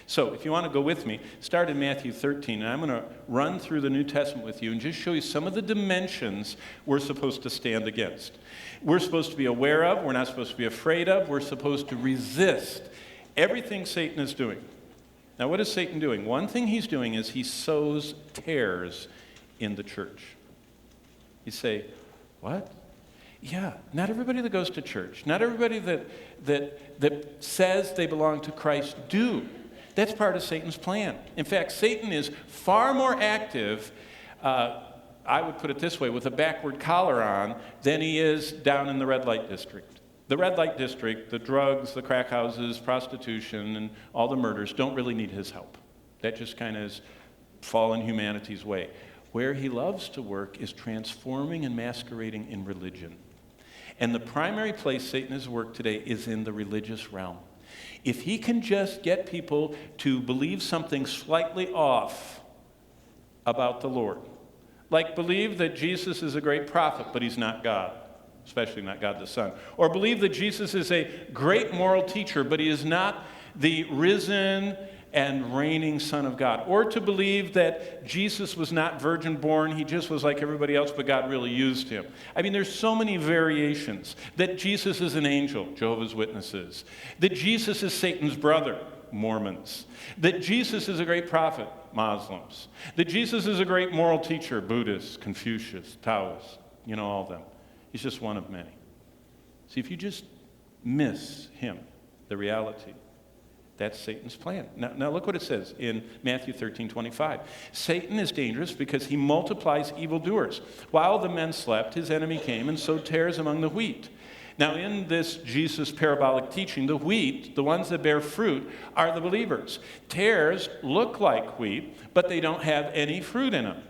So if you want to go with me, start in Matthew 13, and I'm going to run through the New Testament with you and just show you some of the dimensions we're supposed to stand against. We're supposed to be aware of, we're not supposed to be afraid of, we're supposed to resist everything Satan is doing. Now, what is Satan doing? One thing he's doing is he sows tares in the church. You say, what? Yeah, not everybody that goes to church, not everybody that says they belong to Christ do. That's part of Satan's plan. In fact, Satan is far more active, I would put it this way, with a backward collar on, than he is down in the red light district. The red light district, the drugs, the crack houses, prostitution, and all the murders don't really need his help. That just kind of is fallen humanity's way. Where he loves to work is transforming and masquerading in religion. And the primary place Satan has worked today is in the religious realm. If he can just get people to believe something slightly off about the Lord, like believe that Jesus is a great prophet, but he's not God, especially not God the Son, or believe that Jesus is a great moral teacher, but he is not the risen and reigning Son of God, or to believe that Jesus was not virgin born, he just was like everybody else, but God really used him. I mean, there's so many variations. That Jesus is an angel, Jehovah's Witnesses. That Jesus is Satan's brother, Mormons. That Jesus is a great prophet, Muslims. That Jesus is a great moral teacher, Buddhists, Confucius, Taoists, all of them. He's just one of many. See, if you just miss him, the reality, that's Satan's plan. Now look what it says in Matthew 13:25. Satan is dangerous because he multiplies evildoers. While the men slept, his enemy came and sowed tares among the wheat. Now in this Jesus parabolic teaching, the wheat, the ones that bear fruit, are the believers. Tares look like wheat, but they don't have any fruit in them.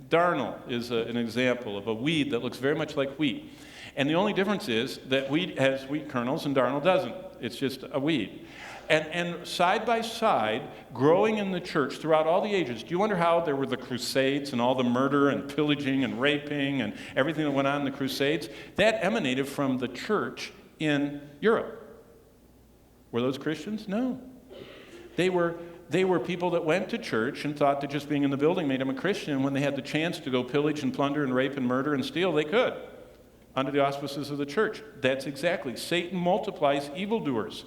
Darnel is an example of a weed that looks very much like wheat. And the only difference is that wheat has wheat kernels and darnel doesn't. It's just a weed. And side by side, growing in the church throughout all the ages, do you wonder how there were the Crusades and all the murder and pillaging and raping and everything that went on in the Crusades? That emanated from the church in Europe. Were those Christians? No. They were people that went to church and thought that just being in the building made them a Christian, and when they had the chance to go pillage and plunder and rape and murder and steal, they could, under the auspices of the church. That's exactly. Satan multiplies evildoers.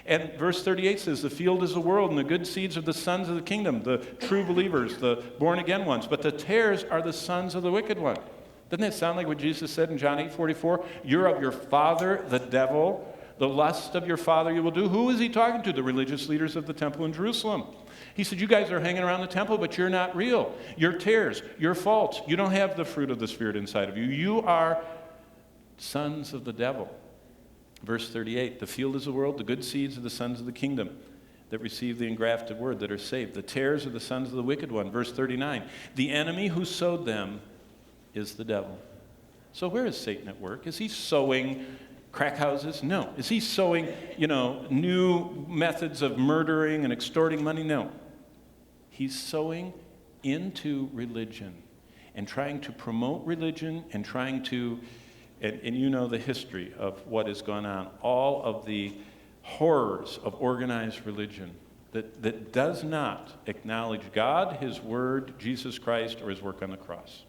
And verse 38 says, the field is the world, and the good seeds are the sons of the kingdom, the true believers, the born-again ones. But the tares are the sons of the wicked one. Doesn't that sound like what Jesus said in John 8:44? You're of your father, the devil. The lust of your father you will do. Who is he talking to? The religious leaders of the temple in Jerusalem. He said, you guys are hanging around the temple, but you're not real. You're tares. You're false. You don't have the fruit of the Spirit inside of you. You are sons of the devil. Verse 38, the field is the world, the good seeds are the sons of the kingdom that receive the engrafted word, that are saved. The tares are the sons of the wicked one. Verse 39, the enemy who sowed them is the devil. So where is Satan at work? Is he sowing crack houses? No. Is he sowing, new methods of murdering and extorting money? No. He's sowing into religion and trying to promote religion and trying to, and you know the history of what has gone on, all of the horrors of organized religion that does not acknowledge God, his word, Jesus Christ, or his work on the cross.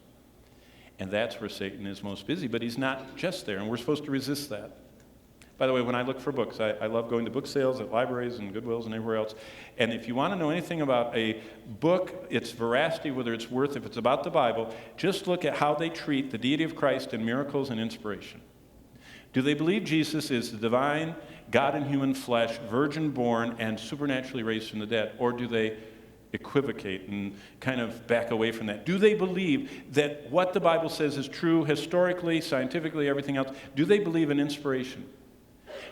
And that's where Satan is most busy, but he's not just there, and we're supposed to resist that. By the way, when I look for books, I love going to book sales at libraries and Goodwills and everywhere else. And if you want to know anything about a book, its veracity, whether it's worth, if it's about the Bible, just look at how they treat the deity of Christ and miracles and inspiration. Do they believe Jesus is the divine God in human flesh, virgin born, and supernaturally raised from the dead? Or do they equivocate and kind of back away from that? Do they believe that what the Bible says is true historically, scientifically, everything else? Do they believe in inspiration?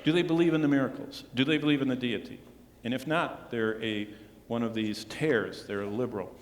Do they believe in the miracles? Do they believe in the deity? And if not, they're one of these tares. They're a liberal.